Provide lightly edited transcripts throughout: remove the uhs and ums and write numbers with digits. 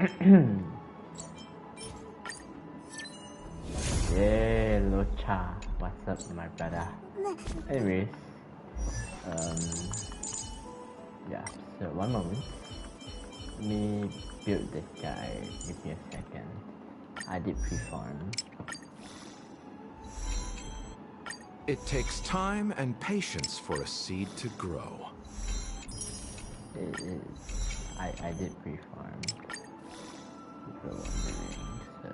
Yeah, Locha, what's up, my brother? Anyways, yeah. So one moment. Let me build this guy. Give me a second. I did pre-farm. It takes time and patience for a seed to grow. It is. I did pre-farm. If you're wondering, so.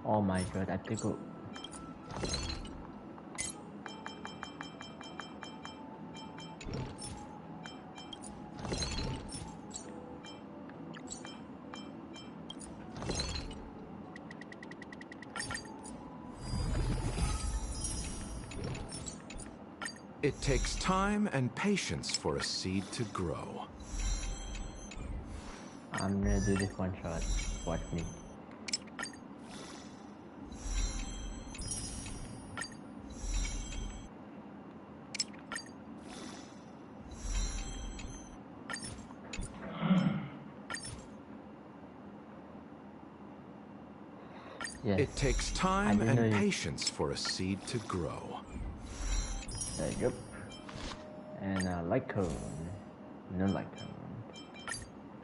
Oh my god, I have to go. It takes time and patience for a seed to grow. I'm gonna do this one shot. Watch me. Yes. It takes time and patience for a seed to grow. There you go. And light cone. No light cone.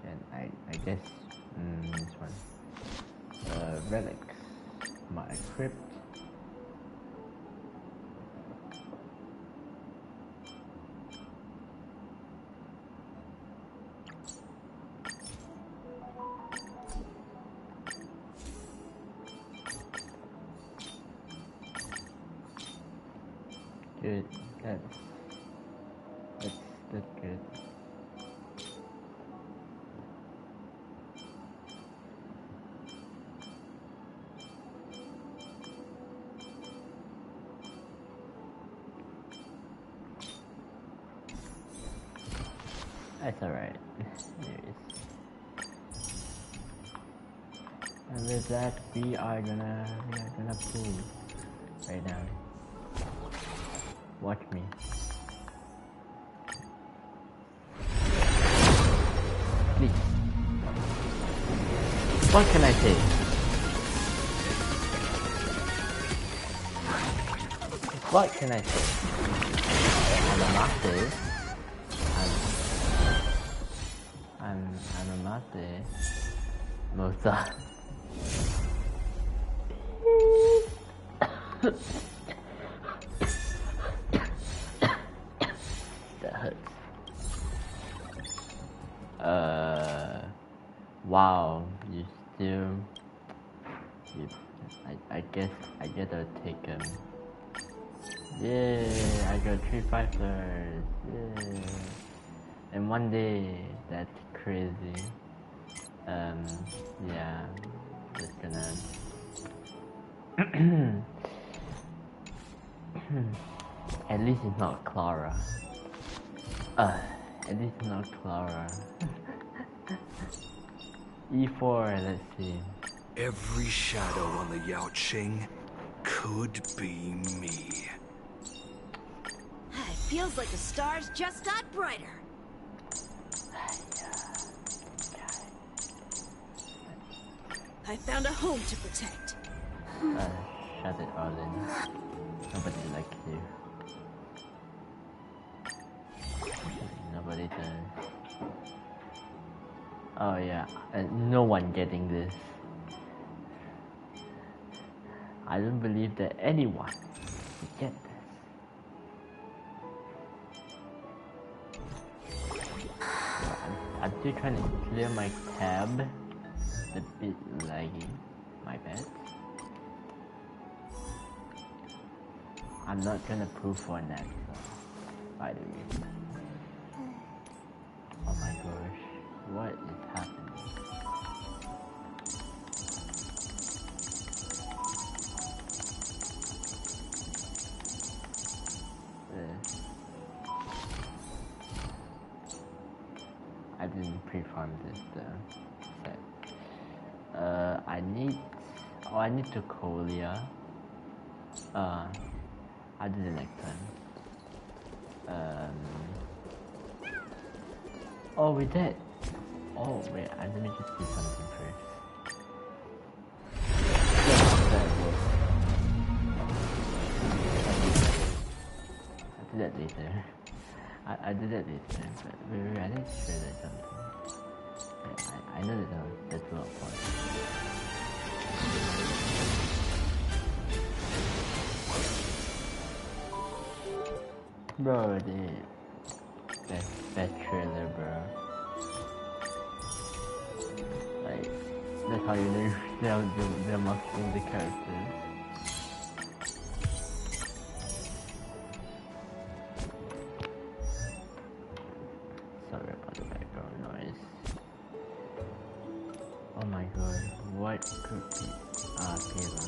And I guess this one. Relics. My crypt. Good. That's good. That's alright. Anyways. And with that we are gonna pull right now. Watch me. Please. What can I say? What can I say? I'm a master. I'm a master. Mozart. That hurts. Wow, you still. I guess I'll take him. Yeah, I got 3 5 stars. Yeah. And one day, that's crazy. Yeah, just gonna. At least it's not Clara. At least it's not Clara. E4, let's see. Every shadow on the Yao Qing could be me. It feels like the stars just got brighter. I found a home to protect. Shut it all in. Nobody likes you. Nobody does. Oh yeah, no one getting this. I don't believe that anyone would get this. I'm still trying to clear my tab. It's a bit laggy. My bad. I'm not gonna prove for that, by the way. Oh my gosh, what is happening? I didn't pre-farm this set. I need to Colia. I didn't like them. Oh, we did. Oh wait, let me just do something first. I'll do that later. I'll do that later, but wait, I need to show that something. I know that's a lot of fun. Bro, the best trailer, bro. Like, that's how you know they're marketing the characters. Sorry about the background noise. Oh my god, what could be Kayla?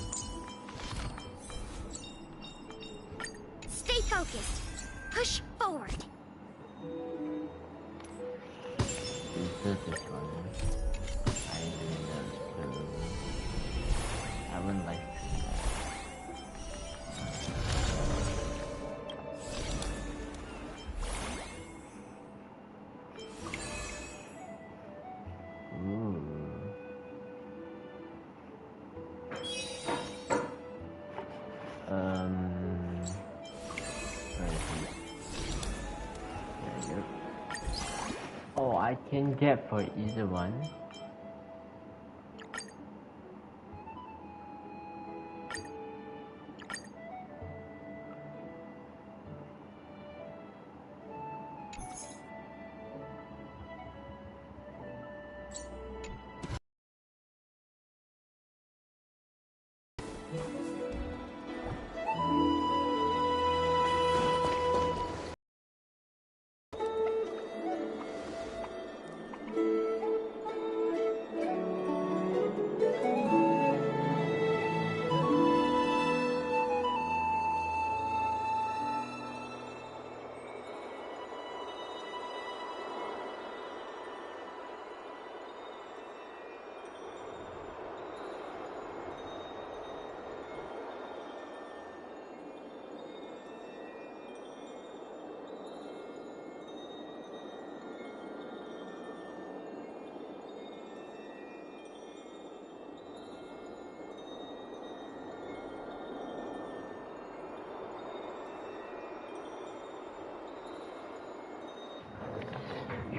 Stay focused. Push forward. This is fun. I really love it. I wouldn't like to. Oh, I can get for either one.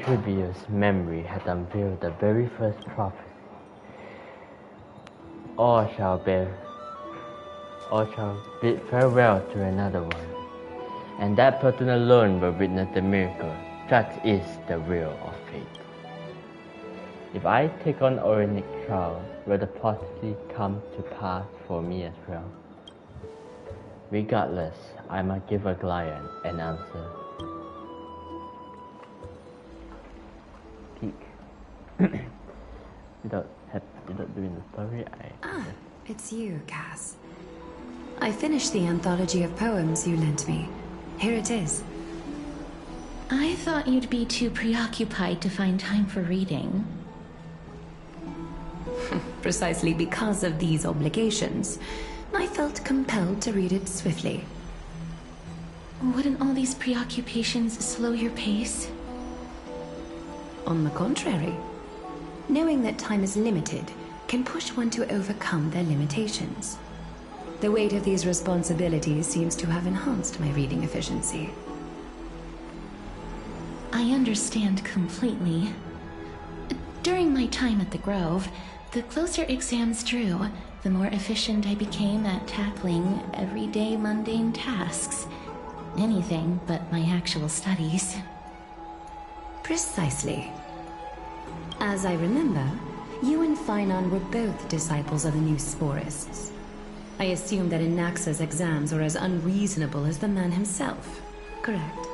Trivia's memory had unveiled the very first prophecy. All shall bid farewell to another one, and that person alone will witness the miracle. That is the will of fate. If I take on Orinic trial, will the prophecy come to pass for me as well? Regardless, I must give Aglayan an answer. Without doing the story, It's you, Cass. I finished the anthology of poems you lent me. Here it is. I thought you'd be too preoccupied to find time for reading. Precisely because of these obligations, I felt compelled to read it swiftly. Wouldn't all these preoccupations slow your pace? On the contrary, knowing that time is limited can push one to overcome their limitations. The weight of these responsibilities seems to have enhanced my reading efficiency. I understand completely. During my time at the Grove, the closer exams drew, the more efficient I became at tackling everyday mundane tasks. Anything but my actual studies. Precisely. As I remember, you and Finon were both disciples of the new Sporists. I assume that Anaxa's exams were as unreasonable as the man himself, correct?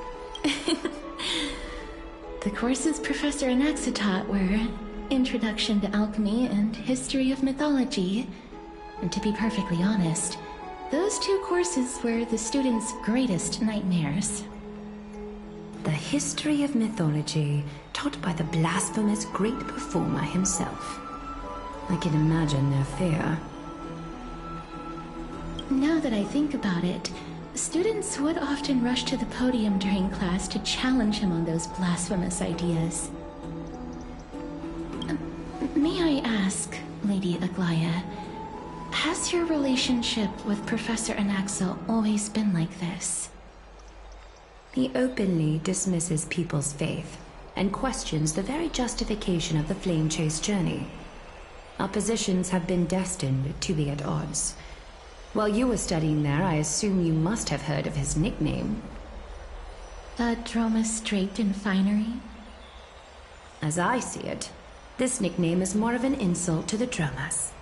The courses Professor Anaxa taught were Introduction to Alchemy and History of Mythology. And to be perfectly honest, those two courses were the students' greatest nightmares. The history of mythology, taught by the blasphemous great performer himself. I can imagine their fear. Now that I think about it, students would often rush to the podium during class to challenge him on those blasphemous ideas. May I ask, Lady Aglaya, has your relationship with Professor Anaxa always been like this? He openly dismisses people's faith and questions the very justification of the flame chase journey. Our positions have been destined to be at odds. While you were studying there, I assume you must have heard of his nickname. Droma Straight and Finery? As I see it, this nickname is more of an insult to the Dromas.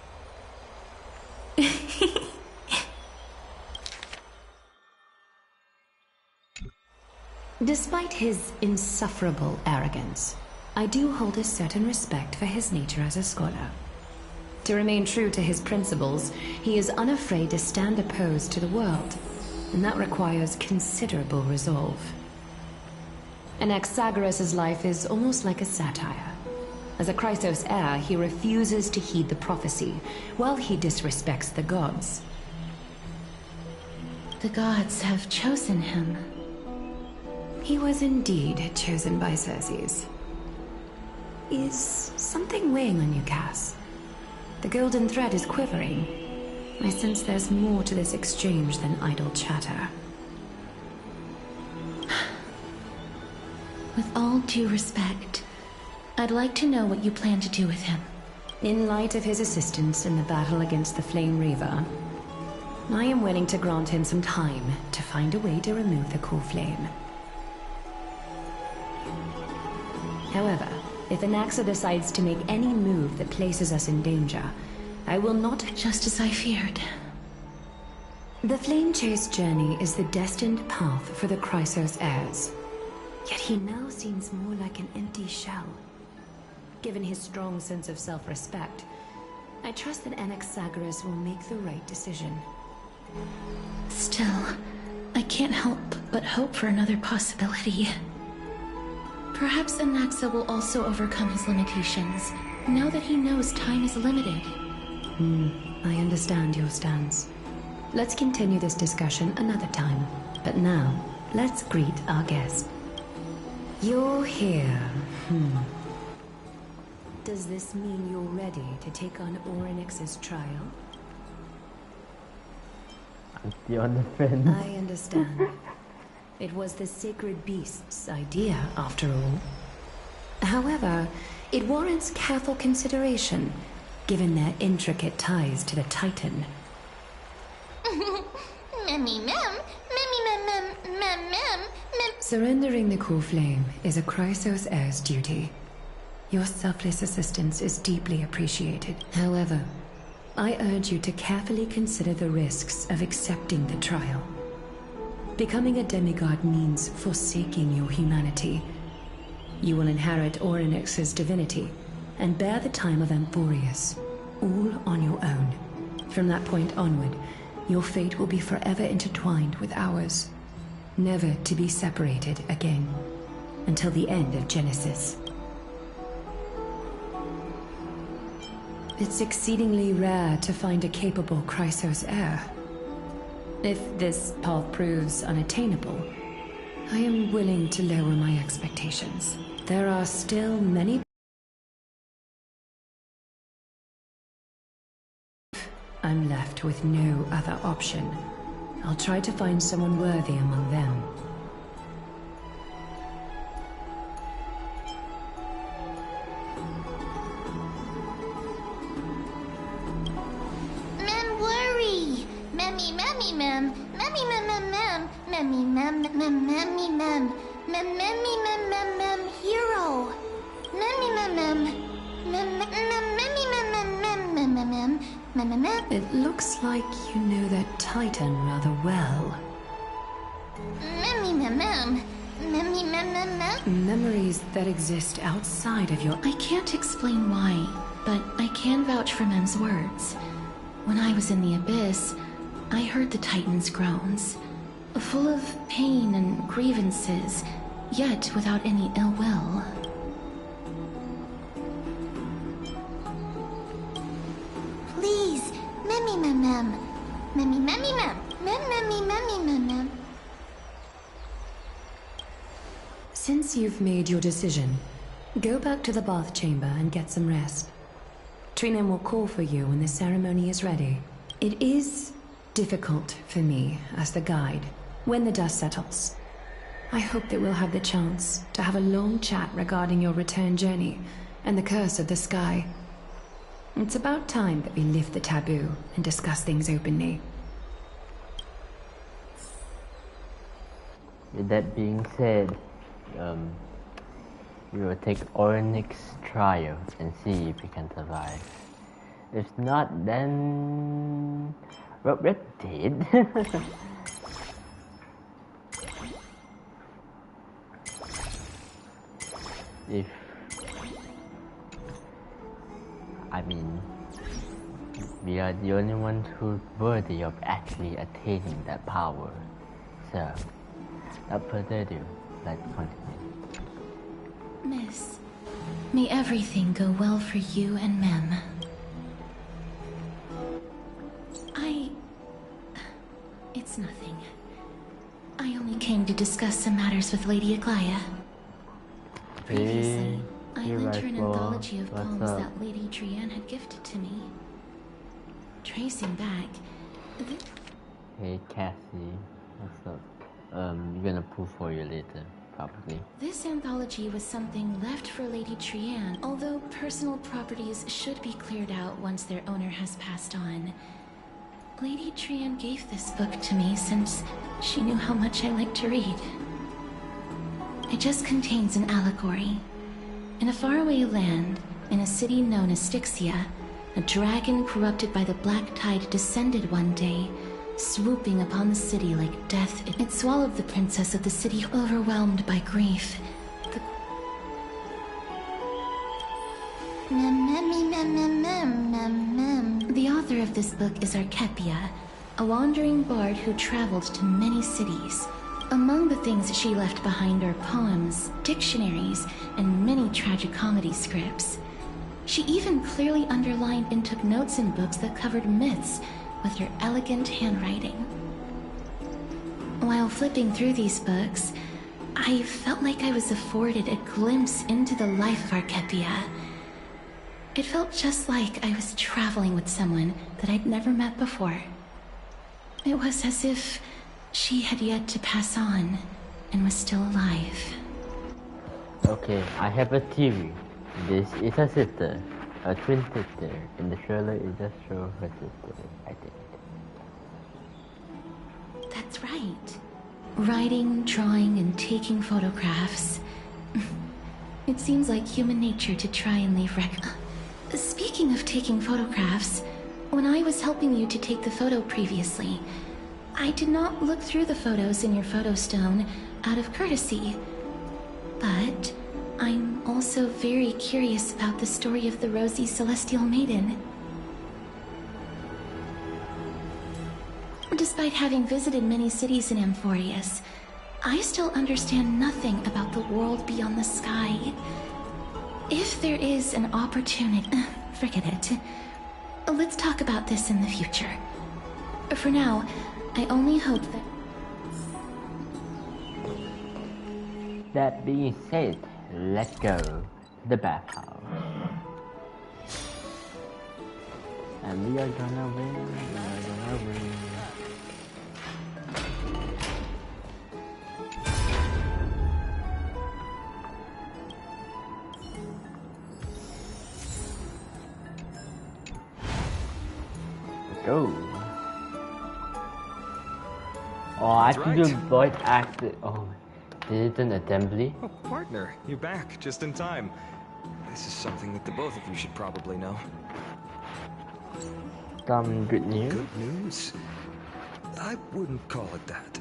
Despite his insufferable arrogance, I do hold a certain respect for his nature as a scholar. To remain true to his principles, he is unafraid to stand opposed to the world, and that requires considerable resolve. Anaxagoras' life is almost like a satire. As a Chrysos heir, he refuses to heed the prophecy, while he disrespects the gods. The gods have chosen him. He was indeed chosen by Circes. Is something weighing on you, Cass? The golden thread is quivering. I sense there's more to this exchange than idle chatter. With all due respect, I'd like to know what you plan to do with him. In light of his assistance in the battle against the Flame Reaver, I am willing to grant him some time to find a way to remove the core flame. However, if Anaxa decides to make any move that places us in danger, I will not. Just as I feared. The Flame Chase journey is the destined path for the Chrysos heirs. Yet he now seems more like an empty shell. Given his strong sense of self-respect, I trust that Anaxagoras will make the right decision. Still, I can't help but hope for another possibility. Perhaps Anaxa will also overcome his limitations, now that he knows time is limited. I understand your stance. Let's continue this discussion another time. But now, let's greet our guest. You're here. Does this mean you're ready to take on Orynyx's trial? I'm still on the fence. I understand. It was the sacred beast's idea, after all. However, it warrants careful consideration, given their intricate ties to the Titan. Surrendering the core flame is a Chrysos heir's duty. Your selfless assistance is deeply appreciated. However, I urge you to carefully consider the risks of accepting the trial. Becoming a demigod means forsaking your humanity. You will inherit Orynyx's divinity and bear the time of Amphorius, all on your own. From that point onward, your fate will be forever intertwined with ours, never to be separated again, until the end of Genesis. It's exceedingly rare to find a capable Chrysos heir. If this path proves unattainable, I am willing to lower my expectations. There are still many. I'm left with no other option. I'll try to find someone worthy among them. Mem worry. Memmy, memmy, mem. Memmy, mem, mem, mem. Memmy, mem, mem, memmy, mem. Mem, memmy, mem, mem, mem, hero. Memmy, mem, mem. Mem, mem, memmy, mem, mem, mem, mem, mem, mem. Mem, mem, mem. It looks like you know that Titan rather well. Memmy, mem, mem. Memmy, mem, mem, mem. Memories that exist outside of your... I can't explain why, but I can vouch for Mem's words. When I was in the Abyss, I heard the Titan's groans, full of pain and grievances, yet without any ill will. Please, memmy, mem, mem. Memmy, memmy, mem. Mem, memmy, memmy, mem, mem. Since you've made your decision, go back to the bath chamber and get some rest. Trinen will call for you when the ceremony is ready. It is difficult for me as the guide when the dust settles. I hope that we'll have the chance to have a long chat regarding your return journey and the curse of the sky. It's about time that we lift the taboo and discuss things openly. With that being said, we will take Ornik's trial and see if we can survive. If not, then well, we're dead. If I mean, we are the only ones who's worthy of actually attaining that power. So, without further ado, let's continue. Miss, may everything go well for you and Mem. It's nothing. I only came to discuss some matters with Lady Aglaya. Previously, I lent her an anthology of poems that Lady Trian had gifted to me. Tracing back... Hey Cassie, what's up? You're gonna pull for you later, probably. This anthology was something left for Lady Trian, although personal properties should be cleared out once their owner has passed on. Lady Trian gave this book to me since she knew how much I like to read. It just contains an allegory. In a faraway land, in a city known as Styxia, a dragon corrupted by the black tide descended one day, swooping upon the city like death. It swallowed the princess of the city, overwhelmed by grief. The author of this book is Archepia, a wandering bard who traveled to many cities. Among the things she left behind are poems, dictionaries, and many tragicomedy scripts. She even clearly underlined and took notes in books that covered myths with her elegant handwriting. While flipping through these books, I felt like I was afforded a glimpse into the life of Archepia. It felt just like I was traveling with someone that I'd never met before. It was as if she had yet to pass on and was still alive. Okay, I have a theory. This is her sister, a twin sister. In the trailer, it just shows her sister, I think. That's right. Writing, drawing, and taking photographs. It seems like human nature to try and leave record. Speaking of taking photographs, when I was helping you to take the photo previously, I did not look through the photos in your photo stone out of courtesy. But I'm also very curious about the story of the rosy celestial maiden. Despite having visited many cities in Amphorius, I still understand nothing about the world beyond the sky. If there is an opportunity... forget it. Let's talk about this in the future. For now, I only hope that... That being said, let's go to the bathhouse. And we are gonna win, we are gonna win. Go. Oh, I have to do voice acting. Oh, digital assembly. Oh, partner, you're back just in time. This is something that the both of you should probably know. Some good news. Good news? I wouldn't call it that.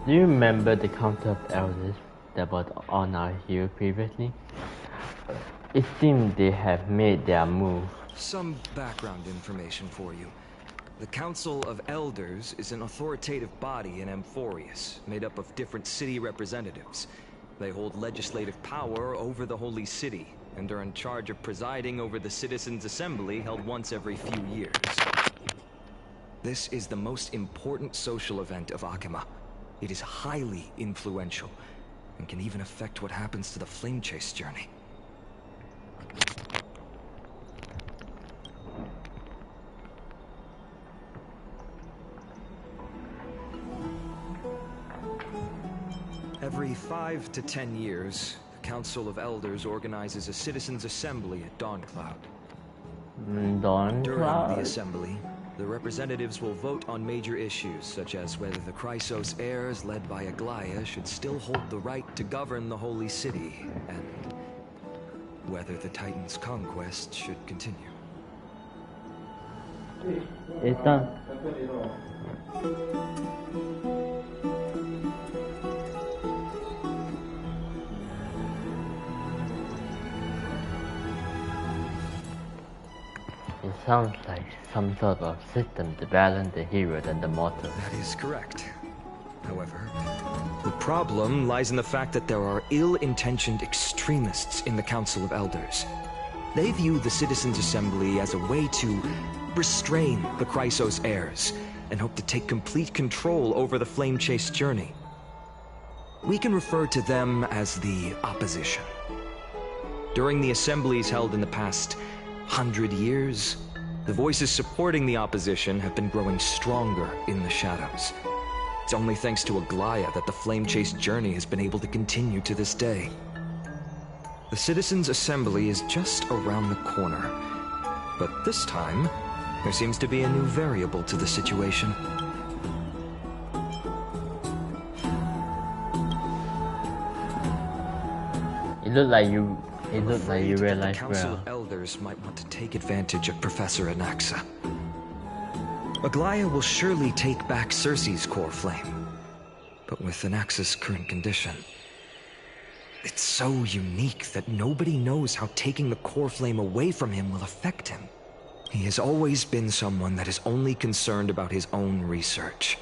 Do you remember the Council of Elders that was on our hill previously? It seems they have made their move. Some background information for you. The Council of Elders is an authoritative body in Amphorius, made up of different city representatives. They hold legislative power over the Holy City, and are in charge of presiding over the Citizens' Assembly held once every few years. This is the most important social event of Akima. It is highly influential, and can even affect what happens to the Flame Chase journey. every 5 to 10 years, the Council of Elders organizes a citizens' assembly at Dawncloud. Dawn During Cloud? the assembly, the representatives will vote on major issues, such as whether the Chrysos heirs led by Aglaya should still hold the right to govern the Holy City, and whether the Titan's conquest should continue. 일단 it sounds like some sort of system to balance the heroes and the mortals. That is correct. However, the problem lies in the fact that there are ill-intentioned extremists in the Council of Elders. They view the Citizens' Assembly as a way to restrain the Chrysos heirs and hope to take complete control over the Flame Chase journey. We can refer to them as the opposition. During the assemblies held in the past 100 years, the voices supporting the opposition have been growing stronger in the shadows. It's only thanks to Aglaya that the Flame Chase journey has been able to continue to this day. The Citizens' Assembly is just around the corner, but this time, there seems to be a new variable to the situation. It looked like you realized The Council well. of Elders might want to take advantage of Professor Anaxa. Aglaya will surely take back Cersei's core flame, but with Anaxa's current condition, it's so unique that nobody knows how taking the core flame away from him will affect him. He has always been someone that is only concerned about his own research.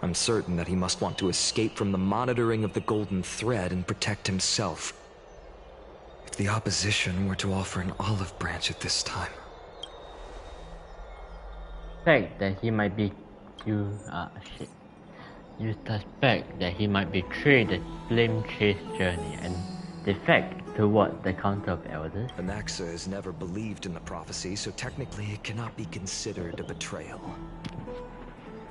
I'm certain that he must want to escape from the monitoring of the Golden Thread and protect himself. If the opposition were to offer an olive branch at this time... Fact that he might be you suspect that he might betray the Flame Chase journey and defect toward the Council of Elders. Anaxa has never believed in the prophecy, so technically it cannot be considered a betrayal.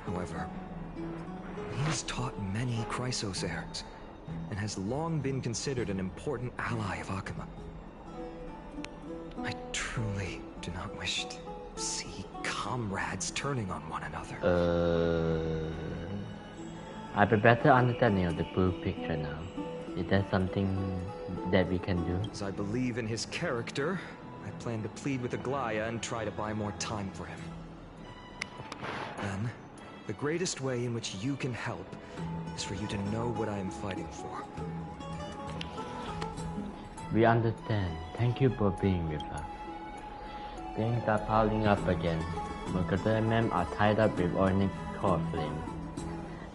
However, he has taught many Chrysos heirs, and has long been considered an important ally of Akuma. I truly do not wish to see comrades turning on one another. I have a better understanding of the full picture now. Is there something that we can do? As I believe in his character, I plan to plead with Aglaya and try to buy more time for him. Then, the greatest way in which you can help is for you to know what I am fighting for. We understand. Thank you for being with us. Things are piling up again. Mokata and Mem are tied up with Ornic core flame.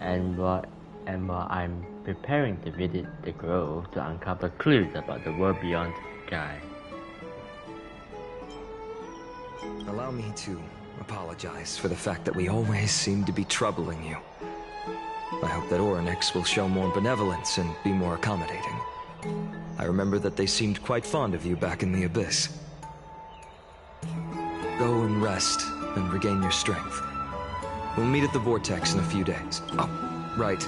And while I'm preparing to visit the grove to uncover clues about the world beyond the sky. Allow me to apologize for the fact that we always seem to be troubling you. I hope that Orynyx will show more benevolence and be more accommodating. I remember that they seemed quite fond of you back in the Abyss. Go and rest and regain your strength. We'll meet at the Vortex in a few days. Oh, right.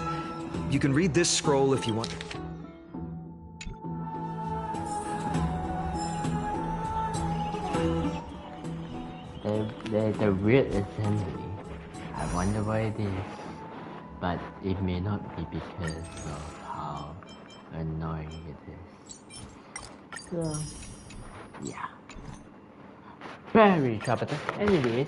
You can read this scroll if you want. There's a weird assembly. I wonder what it is. But it may not be because of how annoying it is. So, yeah. Very troublesome. Anyways.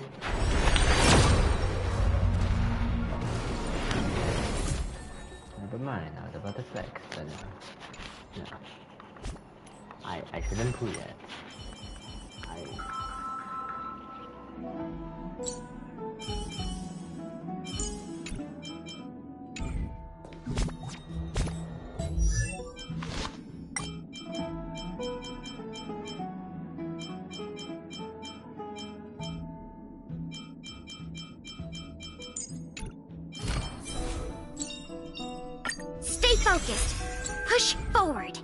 Never mind, now about the flex. But, no. I shouldn't pull yet. Stay focused. Push forward.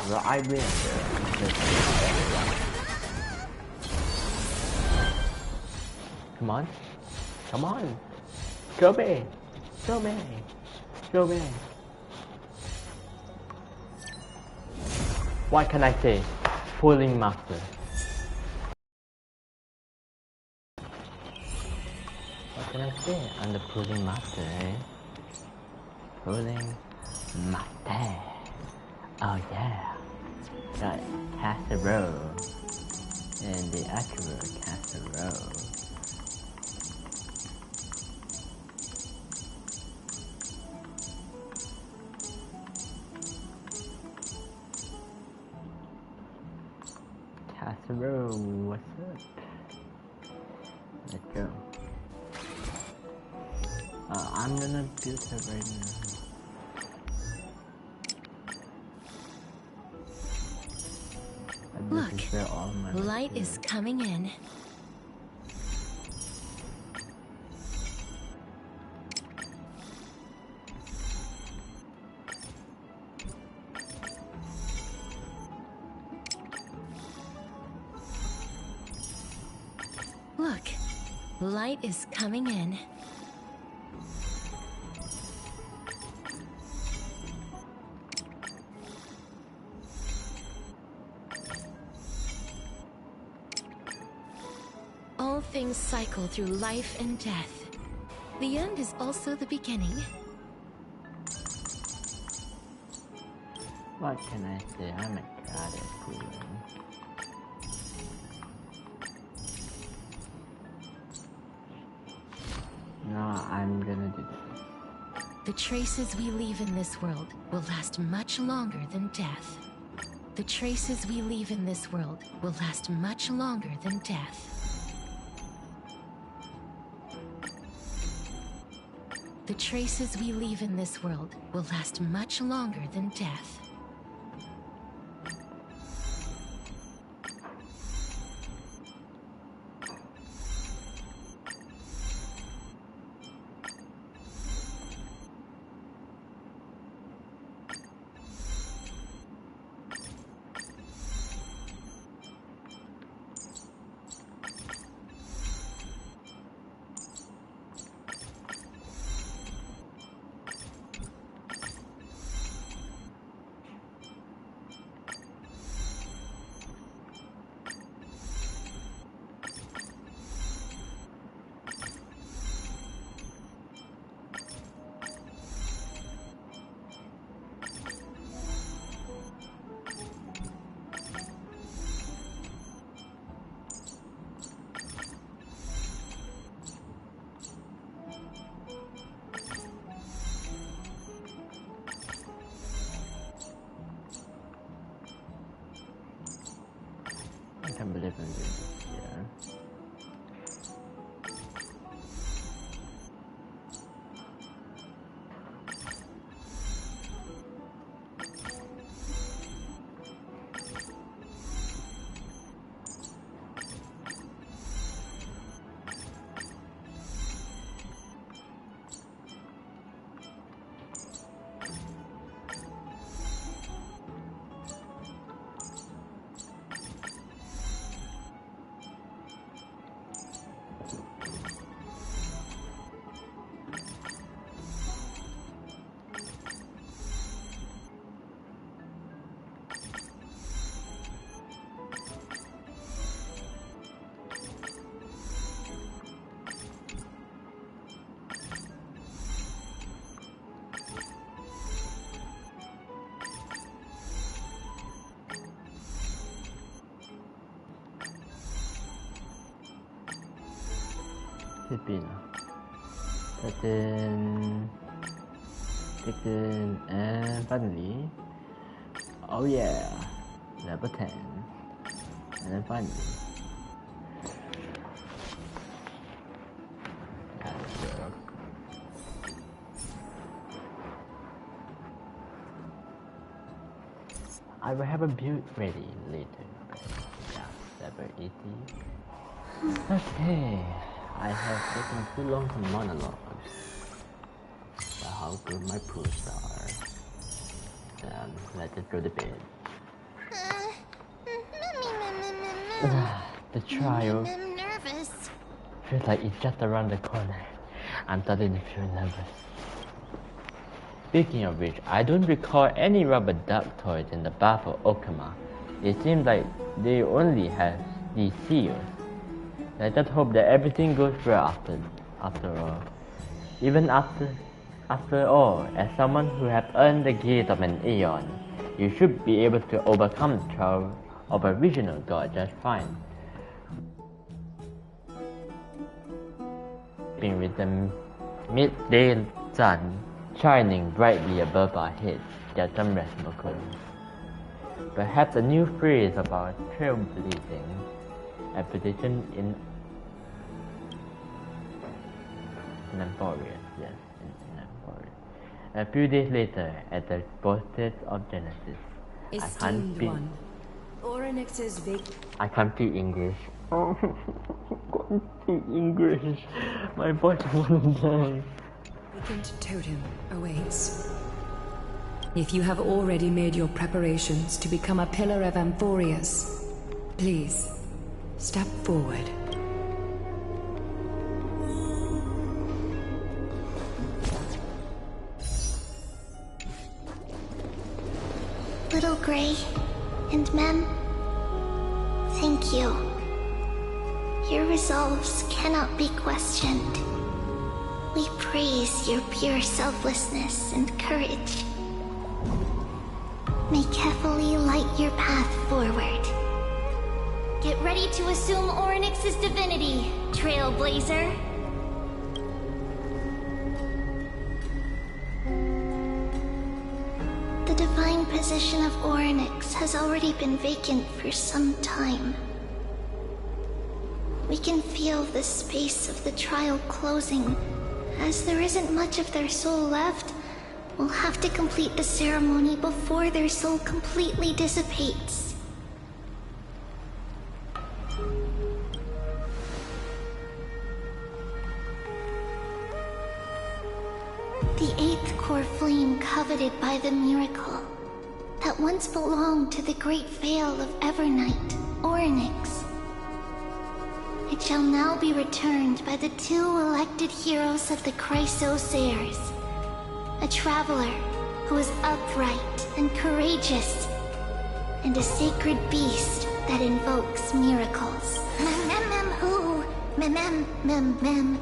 Well, I win. Come on. Come on. Show me. Show me. Show me. What can I say? Pulling master. What can I say? I'm the pulling master, eh? Pulling master. Oh yeah. Got casserole. And the actual casserole. Casserole, what's up? Let's go. I'm gonna build her right now. Look, light is coming in. Look, light is coming in. All things cycle through life and death. The end is also the beginning. What can I say? I'm a goddess queen. No, I'm gonna do this. The traces we leave in this world will last much longer than death. The traces we leave in this world will last much longer than death. The traces we leave in this world will last much longer than death. I can't believe I'm doing this. Yeah. Filipino. 13, 16, and finally, oh yeah, level 10, and then finally, I will have a build ready later. Yeah, level 80. Okay. I have taken too long to monologue about how good my proofs are. Let's just go to bed. The trial I'm nervous. feels like it's just around the corner. I'm starting to feel nervous. Speaking of which, I don't recall any rubber duck toys in the bath of Okama. It seems like they only have these seals. I just hope that everything goes well after all. Even after all, as someone who has earned the gaze of an Aeon, you should be able to overcome the trial of a regional god just fine. With the midday sun shining brightly above our heads, get some rest, Mokun. Perhaps a new phrase of our trailblazing expedition in Amphorius, yes, in Amphorius. A few days later, at the solstice of Genesis, Esteemed one, Orynyx's I can't speak English. Oh, I can't speak English. My voice won't die. vacant totem awaits. If you have already made your preparations to become a pillar of Amphorius, please, step forward. Little Grey and Mem, thank you. Your resolves cannot be questioned. We praise your pure selflessness and courage. May carefully light your path forward. Get ready to assume Orynyx's divinity, Trailblazer. The divine position of Orynyx has already been vacant for some time. We can feel the space of the trial closing. As there isn't much of their soul left, we'll have to complete the ceremony before their soul completely dissipates. The eighth core flame coveted by the miracle that once belonged to the great Veil of Evernight, Orynyx. It shall now be returned by the two elected heroes of the Chrysosairs. A traveler who is upright and courageous, and a sacred beast that invokes miracles. Mem.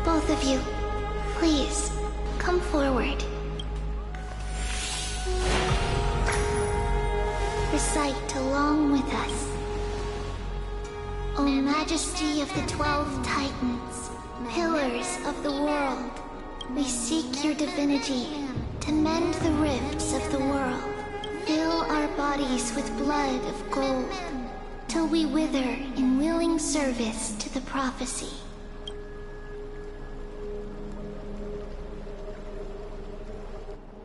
Both of you, please, come forward. Recite along with us. O Majesty of the 12 Titans, pillars of the world, we seek your divinity to mend the rifts of the world. Fill our bodies bodies with blood of gold, till we wither in willing service to the prophecy.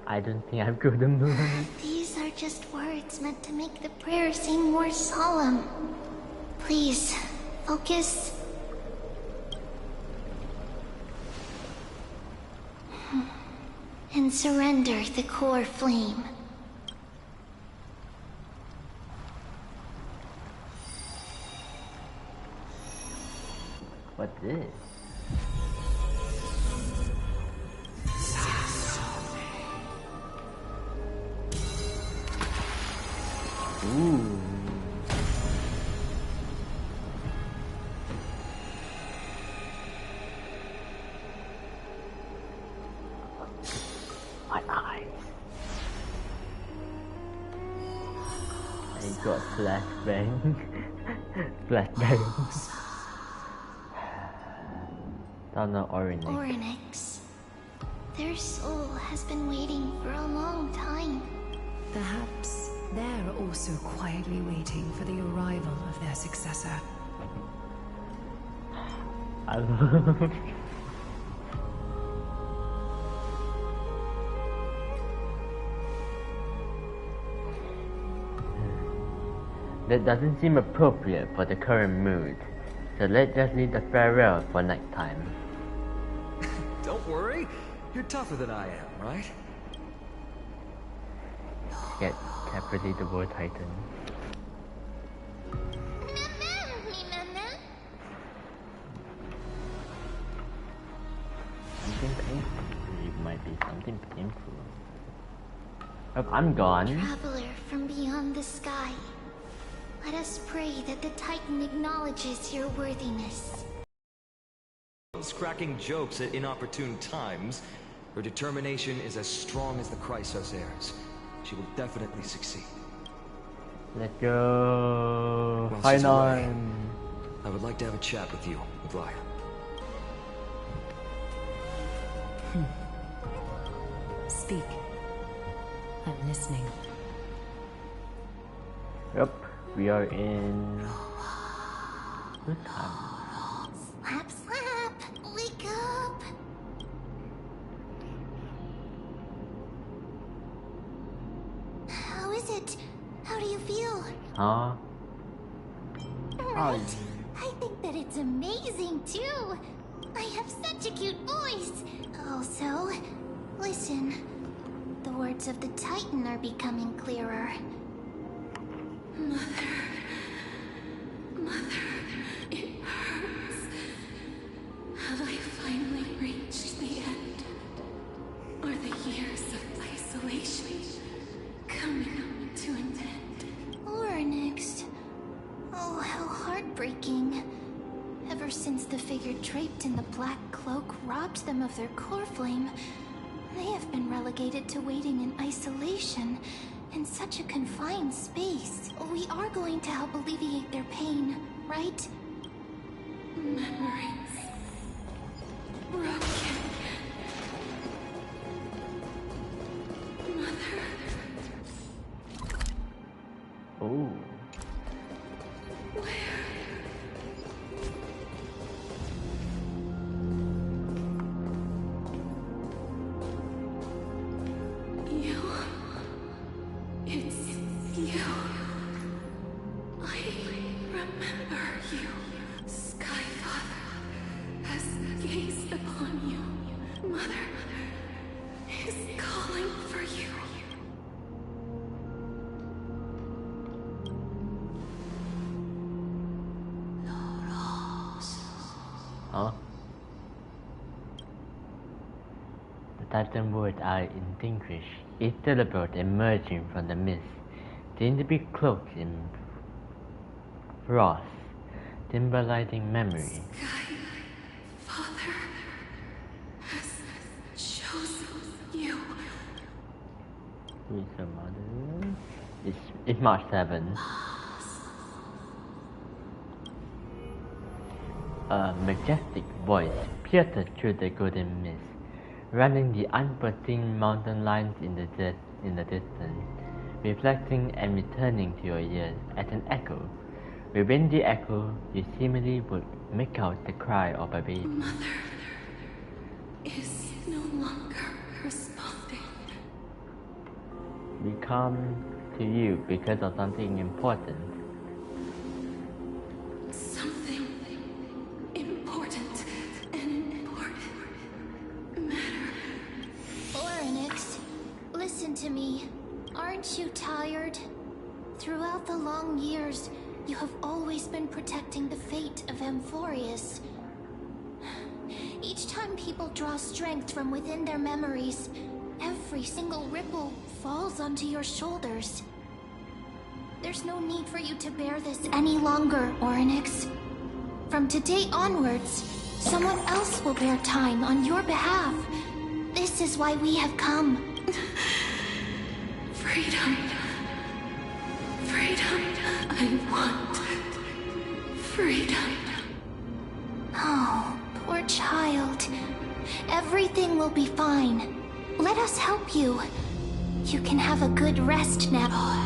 I don't think I'm good enough. These are just words meant to make the prayer seem more solemn. Please, focus. And surrender the core flame. What's this? Ooh. My eyes. I got flashbang. Flashbang. Tunnel Oryx. Oryx. Their soul has been waiting for a long time. Perhaps they're also quietly waiting for the arrival of their successor. That doesn't seem appropriate for the current mood, so let's just leave the farewell for next time. Don't worry, you're tougher than I am, right? Get Capri the War Titan. Something painful. It might be something painful. Oh, I'm gone. Traveler from beyond the sky. Let us pray that the Titan acknowledges your worthiness. Cracking jokes at inopportune times. Her determination is as strong as the Chrysosairs. She will definitely succeed. Let's go. While Fight she's away, on. I would like to have a chat with you, Maglaya. Speak. I'm listening. Yep, we are in good time. Slap, slap! Wake up! How is it? How do you feel? Huh? Right. I think that it's amazing too. I have such a cute voice. Also, listen. The words of the Titan are becoming clearer. Mother, it hurts. Have I finally reached the end? Are the years of isolation coming to an end? Or next. Oh, how heartbreaking. Ever since the figure draped in the black cloak robbed them of their core flame, they have been relegated to waiting in isolation in such a confined space. We are going to help alleviate their pain, right? Memories broken. Mother, Oh. you. It's you. I remember you. Skyfather has gazed upon you. Mother is calling for you. Huh? The Titan words are indistinguished, each syllable emerging from the mist, seem to be cloaked in frost, symbolizing memory. Father has chosen you. Who is her mother? It's March 7. A majestic voice pierced through the golden mist, running the unforeseen mountain lines in the distance. reflecting and returning to your ears as an echo. Within the echo, you seemingly would make out the cry of a baby. Mother is no longer responding. We come to you because of something important. Something important matter. Orynyx, listen to me. Aren't you tired? Throughout the long years, you have always been protecting the fate of Amphorius. Each time people draw strength from within their memories, every single ripple falls onto your shoulders. There's no need for you to bear this any longer, Orynyx. From today onwards, someone else will bear time on your behalf. This is why we have come. Freedom. Freedom. I want freedom. Oh, poor child. Everything will be fine. Let us help you. You can have a good rest now.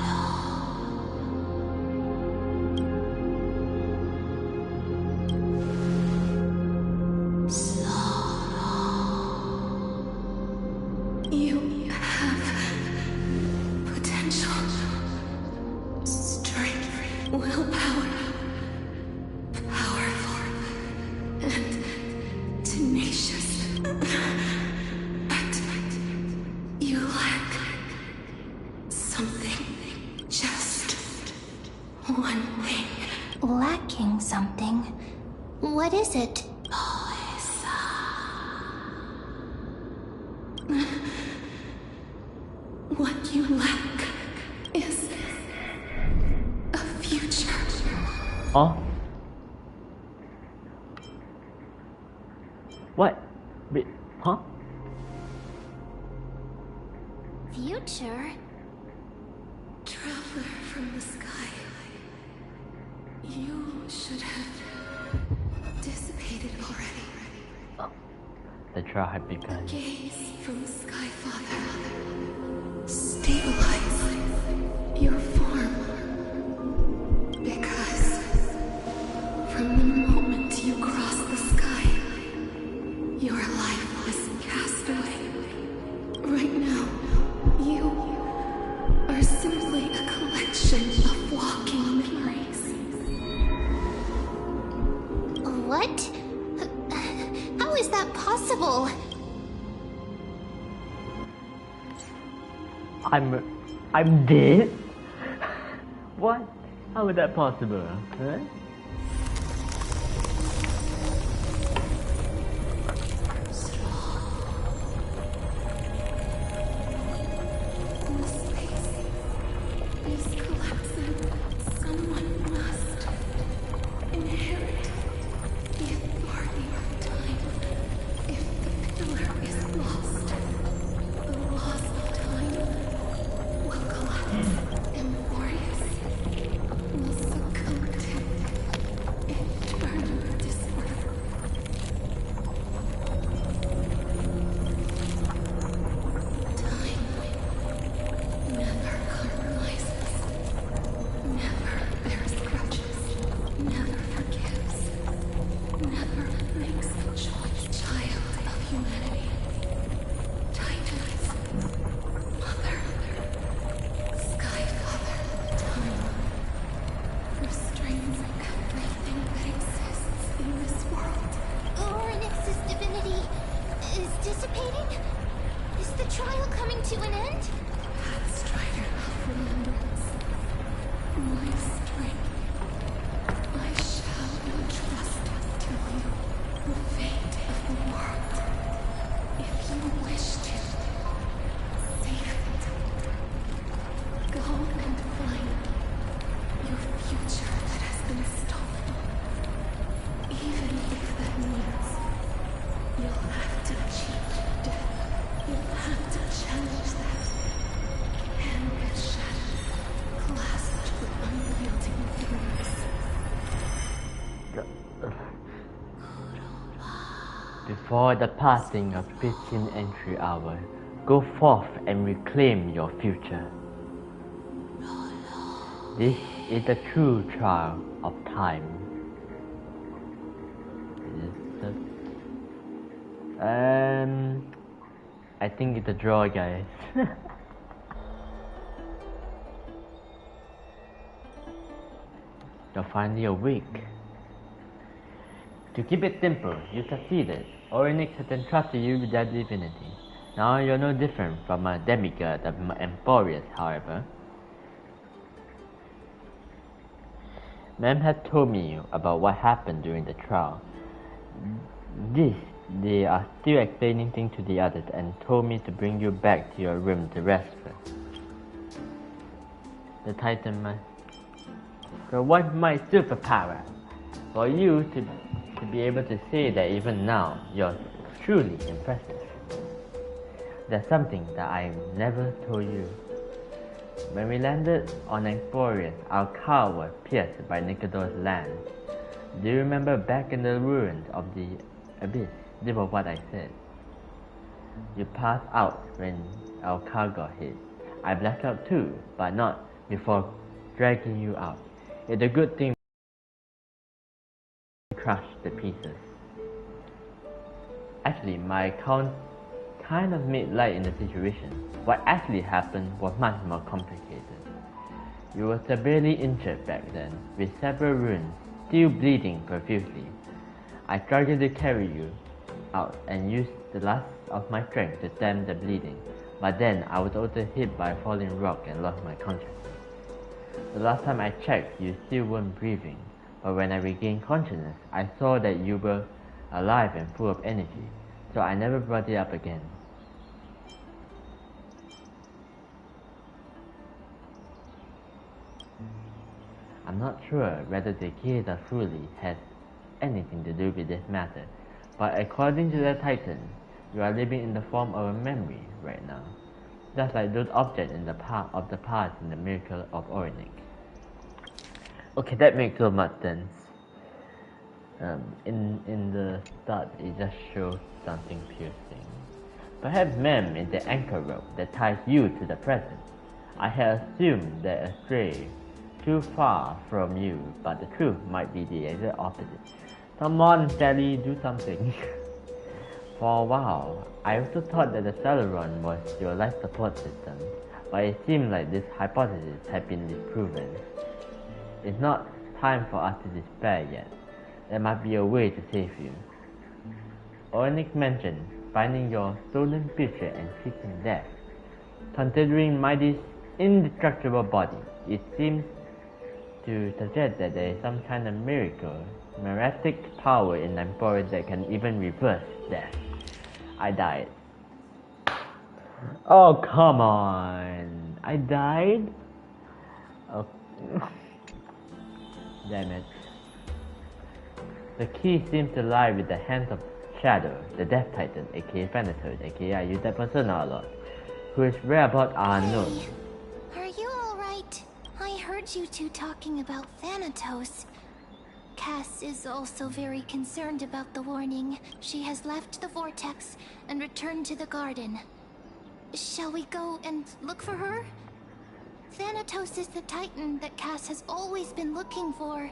You have potential, strength, willpower, powerful, and tenacious. But you lack something. Just one thing. Lacking something? What is it? What you lack is a future. Huh? What? Wait, huh? Future? Traveler from the sky. You should have dissipated already. The trial had begun. Gaze from Sky Father. Stabilize your form. Because from the moment you crossed the sky, your life was cast away. Right now, you are simply a collection of walking memories. What? How is that possible? I'm dead? What? How is that possible? Huh? The space is collapsing. Someone must inherit the authority of time. If the pillar is lost, the laws of time will collapse. Amphorius will succumb to eternal disorder. Time never compromises, never bears grudges, never forgives, never makes a choice. Child of humanity, Titans, Mother, Sky Father, Time restrains everything that exists in this world. Orynyx's divinity is dissipating? Is the trial coming to an end? Strider of remembrance, my strength, I shall entrust to you the fate of the world. If you wish to save it, go and find your future that has been stolen. Even if that means you'll have to cheat death, you'll have to challenge that. Hand and shadow, clasped with unyielding fingers. Before the passing of 15th entry hour, go forth and reclaim your future. This is the true trial of time. I think it's a draw, guys. You're finally awake. To keep it simple, you succeeded. Oryx has entrusted you with their divinity. Now you're no different from a demigod of Emporius, however. Mem had told me about what happened during the trial. They are still explaining things to the others and told me to bring you back to your room to rest first. The Titan must... So what's my superpower? For you to be able to say that even now, you're truly impressive. There's something that I never told you. When we landed on Emporius, our car was pierced by Nicodo's lance. Do you remember back in the ruins of the abyss? This was what I said. You passed out when our car got hit. I blacked out too, but not before dragging you out. It's a good thing we crushed the pieces. Actually, my account kind of made light in the situation. What actually happened was much more complicated. You were severely injured back then, with several wounds, still bleeding profusely. I struggled to carry you out and used the last of my strength to stem the bleeding, but then I was also hit by a falling rock and lost my consciousness. The last time I checked, you still weren't breathing, but when I regained consciousness, I saw that you were alive and full of energy, so I never brought it up again. I'm not sure whether the case of Fully has anything to do with this matter, but according to the Titan, you are living in the form of a memory right now, just like those objects in the past in the miracle of Ornick. Okay, that makes so much sense. In the start, it just shows something piercing. Perhaps Mem is the anchor rope that ties you to the present. I had assumed that a stray too far from you, but the truth might be the exact opposite. Come on, Sally, do something. For a while, I also thought that the Celeron was your life support system, but it seemed like this hypothesis had been disproven. It's not time for us to despair yet. There might be a way to save you. Ornick mentioned finding your stolen future and seeking death. Considering Mighty's indestructible body, it seems to suggest that there is some kind of miratic power in Emporius that can even reverse death. I died. Oh, come on. I died? Oh. Damn it. The key seems to lie with the hands of Shadow, the Death Titan, aka Thanatos, aka I use that persona a lot, whose whereabouts are unknown. Hey, are you alright? I heard you two talking about Thanatos. Cass is also very concerned about the warning. She has left the vortex and returned to the garden. Shall we go and look for her? Thanatos is the Titan that Cass has always been looking for.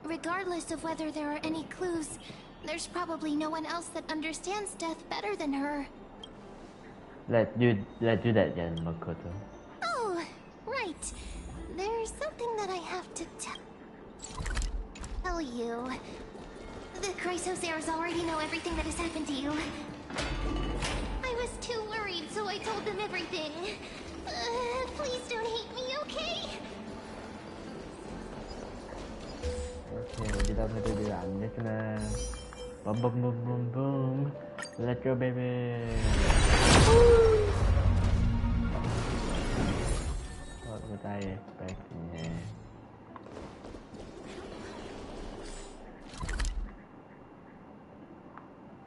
Regardless of whether there are any clues, there's probably no one else that understands death better than her. Let's do that then, Makoto. Oh, right. There's something that I have to tell you. The Chrysosaurs already know everything that has happened to you. I was too worried, so I told them everything. Please don't hate me, okay? Okay, kita satu dia ambil kena. Boom boom boom boom boom. Let's go, baby. What was I expecting here?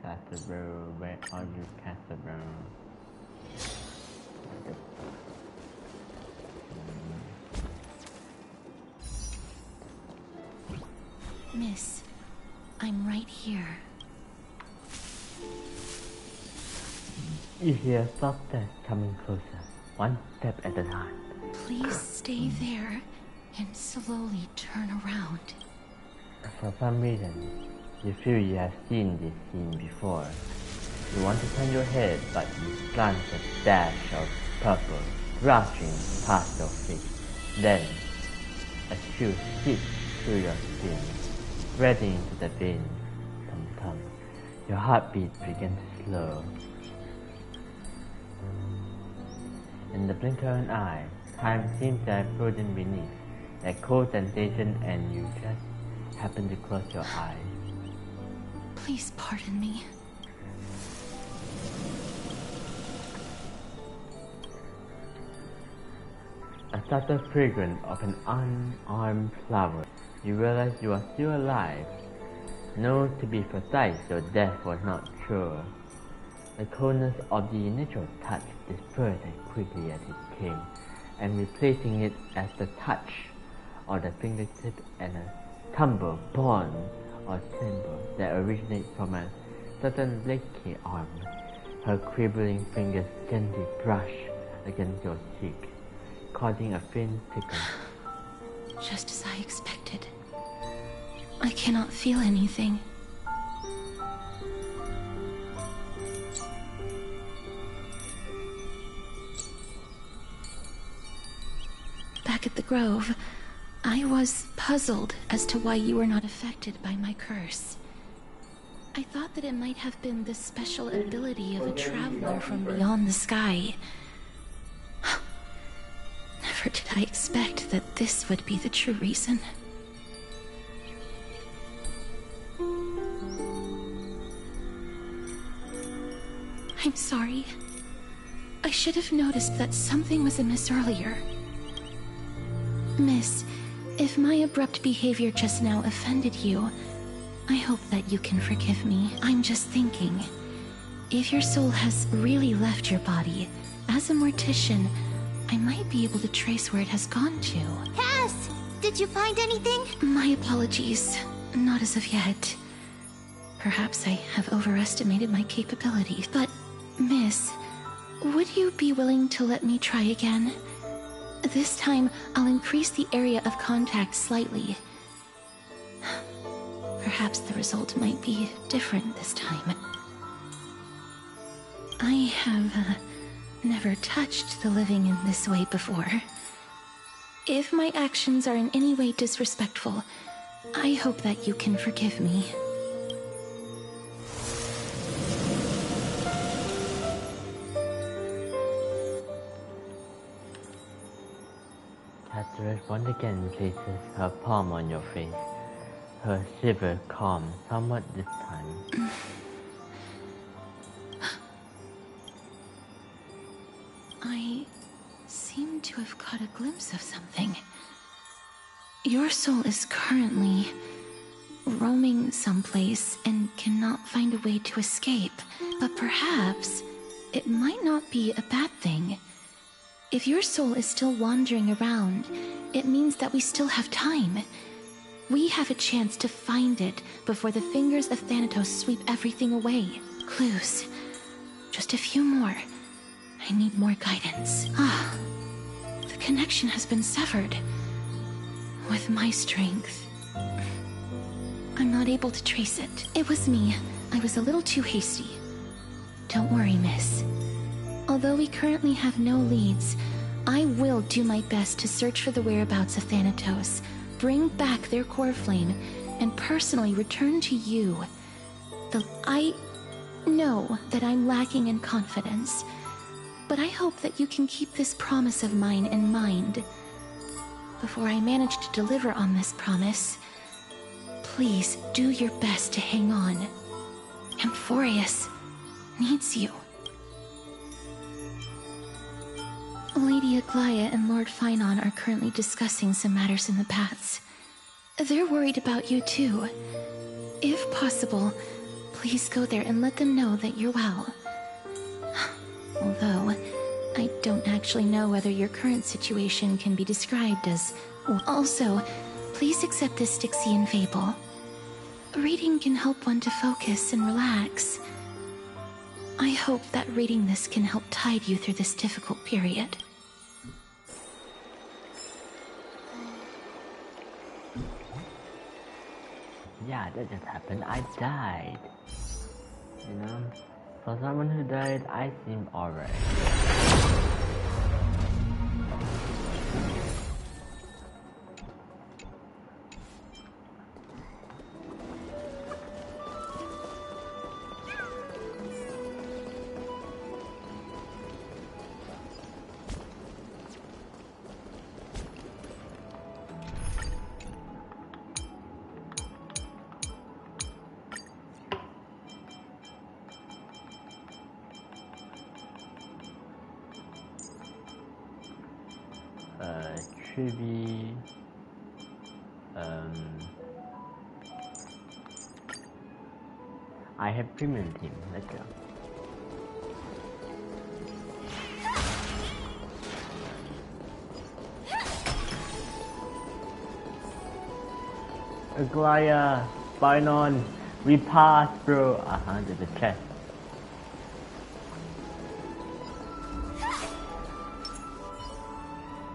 Castro, where are you, Castro? Miss, I'm right here. You hear soft steps coming closer, one step at a time. Please stay there. and slowly turn around. For some reason, you feel you have seen this scene before. You want to turn your head, but you glance a dash of purple rushing past your face. Then, a chill seeps through your skin, spreading into the veins. Tum-tum. Your heartbeat begins to slow. In the blink of an eye, time seems to have frozen beneath that cold sensation, and you just happen to close your eyes. Please pardon me. A subtle fragrance of an unarmed flower. You realize you are still alive. No, to be precise, your death was not sure. The coldness of the initial touch dispersed as quickly as it came, and replacing it as the touch of the fingertip and a tumble bond or symbol that originates from a certain flaky arm. Her quivering fingers gently brush against your cheek, causing a faint tickle. Just as I expected. I cannot feel anything. Back at the Grove, I was puzzled as to why you were not affected by my curse. I thought that it might have been the special ability of a traveler from beyond the sky. Never did I expect that this would be the true reason. I'm sorry. I should have noticed that something was amiss earlier. Miss, if my abrupt behavior just now offended you, I hope that you can forgive me. I'm just thinking, if your soul has really left your body, as a mortician, I might be able to trace where it has gone to. Cass, did you find anything? My apologies. Not as of yet. Perhaps I have overestimated my capabilities, but, Miss, would you be willing to let me try again? This time, I'll increase the area of contact slightly. Perhaps the result might be different this time. I have never touched the living in this way before. If my actions are in any way disrespectful, I hope that you can forgive me. Castorice once again places her palm on your face. Her shiver calms somewhat this time. I seem to have caught a glimpse of something. Your soul is currently roaming someplace and cannot find a way to escape. But perhaps it might not be a bad thing. If your soul is still wandering around, it means that we still have time. We have a chance to find it before the fingers of Thanatos sweep everything away. Clues. Just a few more. I need more guidance. Ah, the connection has been severed. With my strength, I'm not able to trace it. It was me. I was a little too hasty. Don't worry, miss. Although we currently have no leads, I will do my best to search for the whereabouts of Thanatos, bring back their core flame, and personally return to you. Though I know that I'm lacking in confidence, but I hope that you can keep this promise of mine in mind. Before I manage to deliver on this promise, please do your best to hang on. Amphorius needs you. Lady Aglaia and Lord Finon are currently discussing some matters in the paths. They're worried about you too. If possible, please go there and let them know that you're well. Although, I don't actually know whether your current situation can be described as... Also, please accept this Styxian fable. Reading can help one to focus and relax. I hope that reading this can help tide you through this difficult period. Yeah, that just happened. I died. You know, for someone who died, I seem alright. Trivy. I have premium team. Let's go. Aglaya, Spinon, we passed, bro. There's a chest.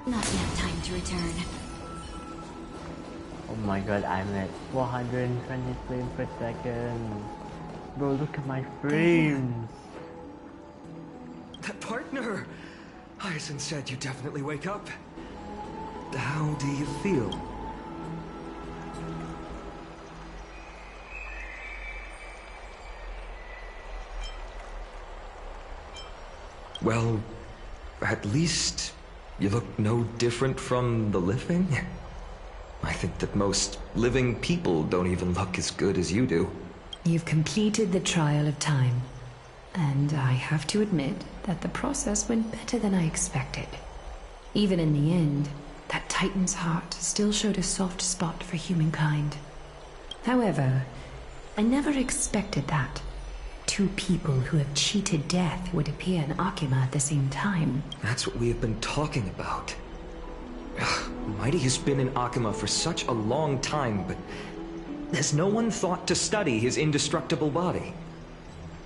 Not yet time to return. Oh my god, I'm at 420 frames per second. Bro, look at my frames. That partner! Hyacinth said you definitely wake up. How do you feel? Well, at least you look no different from the living. I think that most living people don't even look as good as you do. You've completed the trial of time, and I have to admit that the process went better than I expected. Even in the end, that Titan's heart still showed a soft spot for humankind. However, I never expected that. Two people who have cheated death would appear in Akima at the same time. That's what we have been talking about. Mighty has been in Akima for such a long time, but has no one thought to study his indestructible body?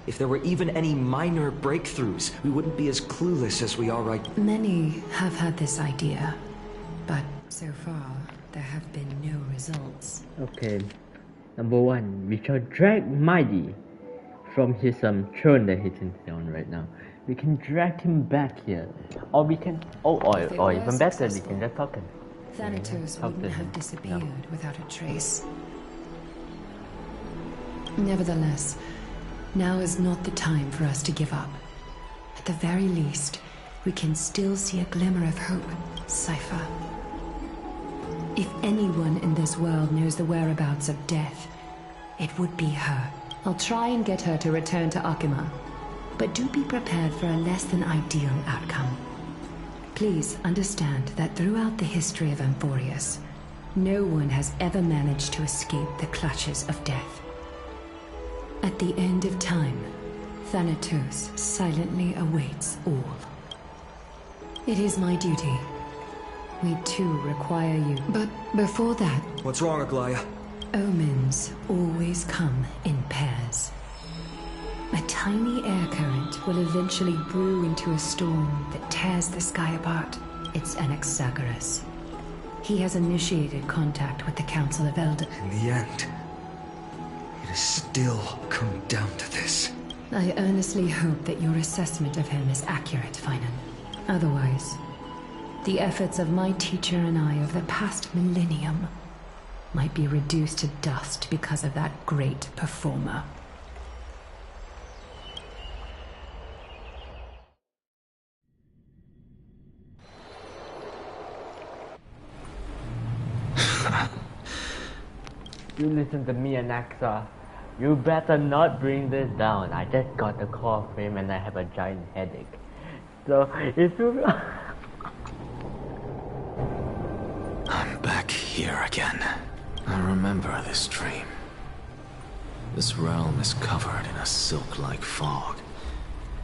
If there were even any minor breakthroughs, we wouldn't be as clueless as we are right now. Many have had this idea, but so far there have been no results. Okay, number one, we shall drag Mighty from his throne that he's sitting on right now. We can drag him back here, or we can, or even better, we can just talk him. Thanatos wouldn't have disappeared without a trace. Nevertheless, now is not the time for us to give up. At the very least, we can still see a glimmer of hope, Cypher. If anyone in this world knows the whereabouts of death, it would be her. I'll try and get her to return to Akima, but do be prepared for a less than ideal outcome. Please understand that throughout the history of Amphorius, no one has ever managed to escape the clutches of death. At the end of time, Thanatos silently awaits all. It is my duty. We too require you. But before that... What's wrong, Aglaya? Omens always come in pairs. A tiny air current will eventually brew into a storm that tears the sky apart. It's Anaxagoras. He has initiated contact with the Council of Elders. In the end, it has still come down to this. I earnestly hope that your assessment of him is accurate, Finan. Otherwise, the efforts of my teacher and I of the past millennium might be reduced to dust because of that great performer. You listen to me, Anaxa. You better not bring this down. I just got the core frame and I have a giant headache. So, if you... I'm back here again. I remember this dream. This realm is covered in a silk-like fog,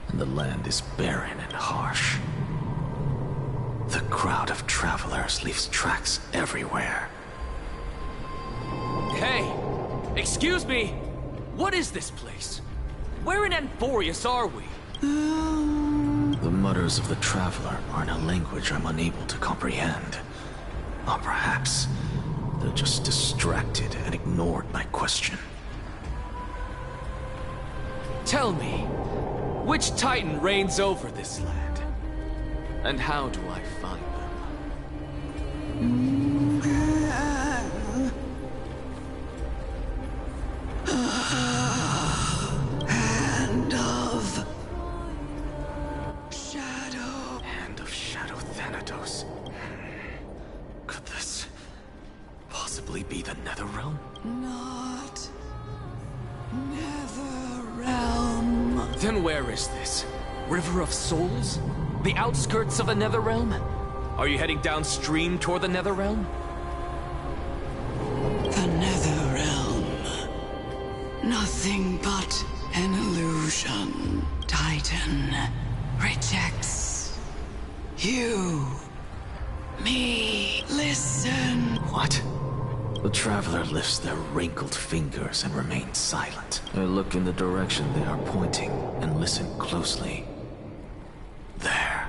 and the land is barren and harsh. The crowd of travelers leaves tracks everywhere. Hey! Excuse me! What is this place? Where in Amphorius are we? The mutters of the traveler are in a language I'm unable to comprehend. Or perhaps Elder just distracted and ignored my question. Tell me, which Titan reigns over this land? And how do I find them? Hand of Shadow. Hand of Shadow Thanatos. Could this possibly be the Netherrealm? Not Netherrealm. Then where is this? River of Souls? The outskirts of the Netherrealm? Are you heading downstream toward the Netherrealm? The Netherrealm. Nothing but an illusion. Titan rejects you. Me. Listen. What? The Traveler lifts their wrinkled fingers and remains silent. I look in the direction they are pointing and listen closely. There.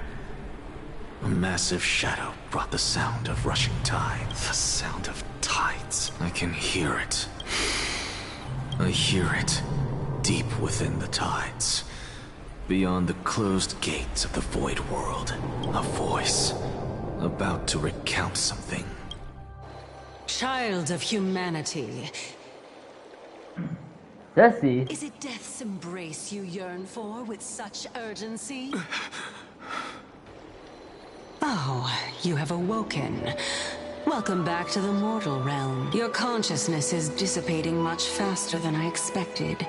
A massive shadow brought the sound of rushing tide. The sound of tides. I can hear it. I hear it deep within the tides. Beyond the closed gates of the void world. A voice about to recount something. Child of humanity, Jesse. is it death's embrace you yearn for with such urgency? Oh, you have awoken. Welcome back to the mortal realm. Your consciousness is dissipating much faster than I expected.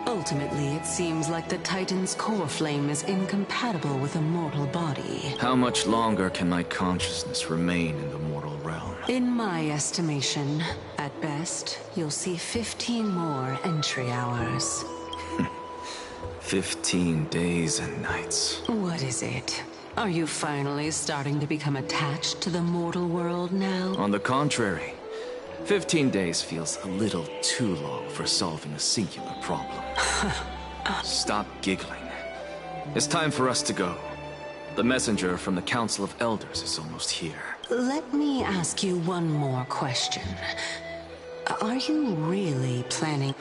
Ultimately, it seems like the Titan's core flame is incompatible with a mortal body. How much longer can my consciousness remain in the mortal realm? In my estimation, at best, you'll see 15 more entry hours. 15 days and nights. What is it? Are you finally starting to become attached to the mortal world now? On the contrary, 15 days feels a little too long for solving a singular problem. Stop giggling. It's time for us to go. The messenger from the Council of Elders is almost here. Let me ask you one more question. Are you really planning?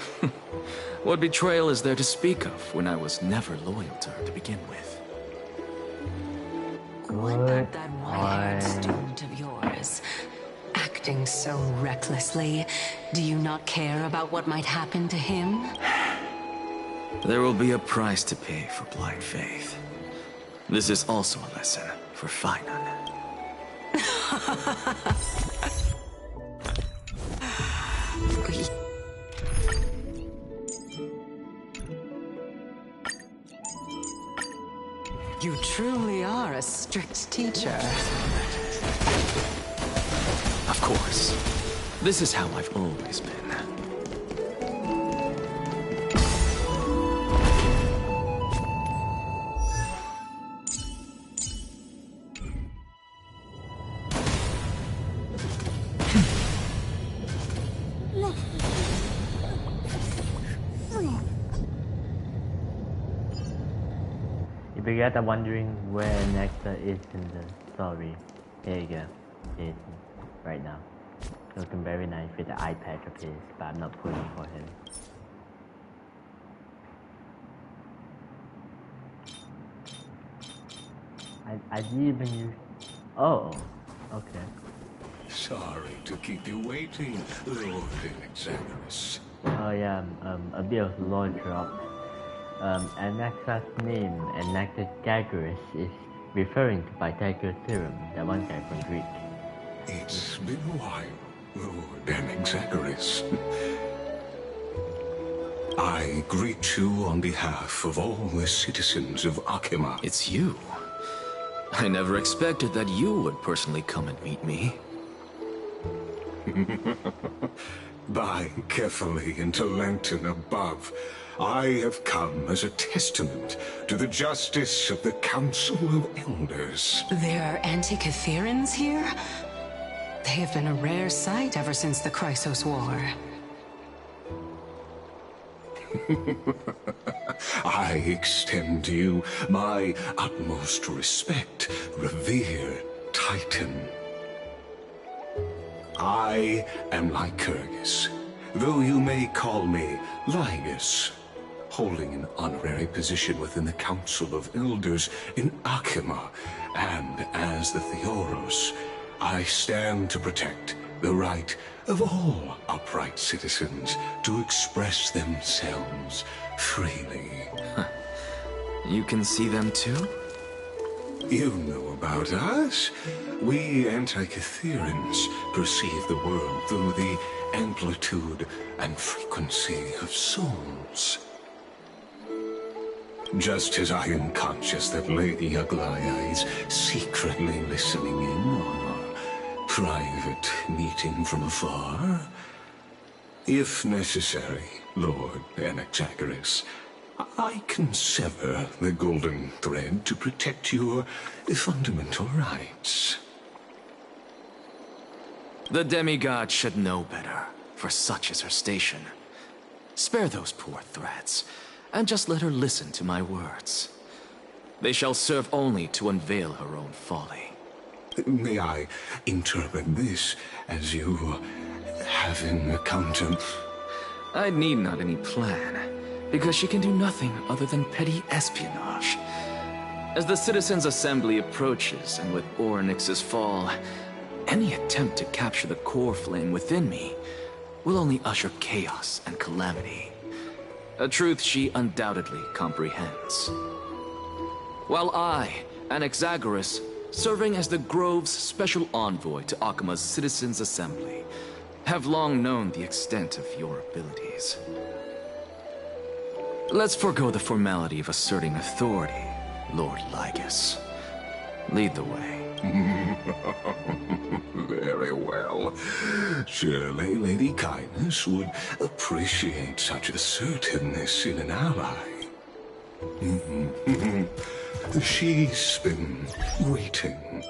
What betrayal is there to speak of when I was never loyal to her to begin with? What about that white-haired student of yours? Acting so recklessly, do you not care about what might happen to him? There will be a price to pay for blind faith. This is also a lesson for Finan. You truly are a strict teacher. Of course. This is how I've always been. If you guys are wondering where Nectar is in the story, here you go. It is right now. Looking very nice with the eye patch of his, but I'm not pulling for him. I didn't even use... Oh, okay. Sorry to keep you waiting, Lord Alexanderus. Oh yeah, a bit of lore drop. Anaxa's name, Anaxagoras, is referring to Pythagoras' theorem, that one guy from Greek. It's been a while, Lord Anaxagoras. I greet you on behalf of all the citizens of Akima. It's you. I never expected that you would personally come and meet me. By carefully into Lantern above, I have come as a testament to the justice of the Council of Elders. There are Antikytherans here? They have been a rare sight ever since the Chrysos War. I extend to you my utmost respect, revered Titan. I am Lycurgus, though you may call me Lygus, holding an honorary position within the Council of Elders in Akima, and as the Theoros, I stand to protect the right of all upright citizens to express themselves freely. You can see them too? You know about us. We Antikytherians perceive the world through the amplitude and frequency of souls. Just as I am conscious that Lady Aglaya is secretly listening in on our private meeting from afar, if necessary, Lord Anaxagoras, I can sever the golden thread to protect your fundamental rights. The demigod should know better, for such is her station. Spare those poor threats, and just let her listen to my words. They shall serve only to unveil her own folly. May I interpret this as you having a counter? I need not any plan, because she can do nothing other than petty espionage. As the Citizens' Assembly approaches, and with Orynyx's fall, any attempt to capture the core flame within me will only usher chaos and calamity. A truth she undoubtedly comprehends. While I, Anaxagoras, serving as the Grove's special envoy to Akima's Citizens' Assembly, have long known the extent of your abilities. Let's forego the formality of asserting authority, Lord Lygus. Lead the way. Very well. Surely Lady Kindness would appreciate such assertiveness in an ally. She's been waiting.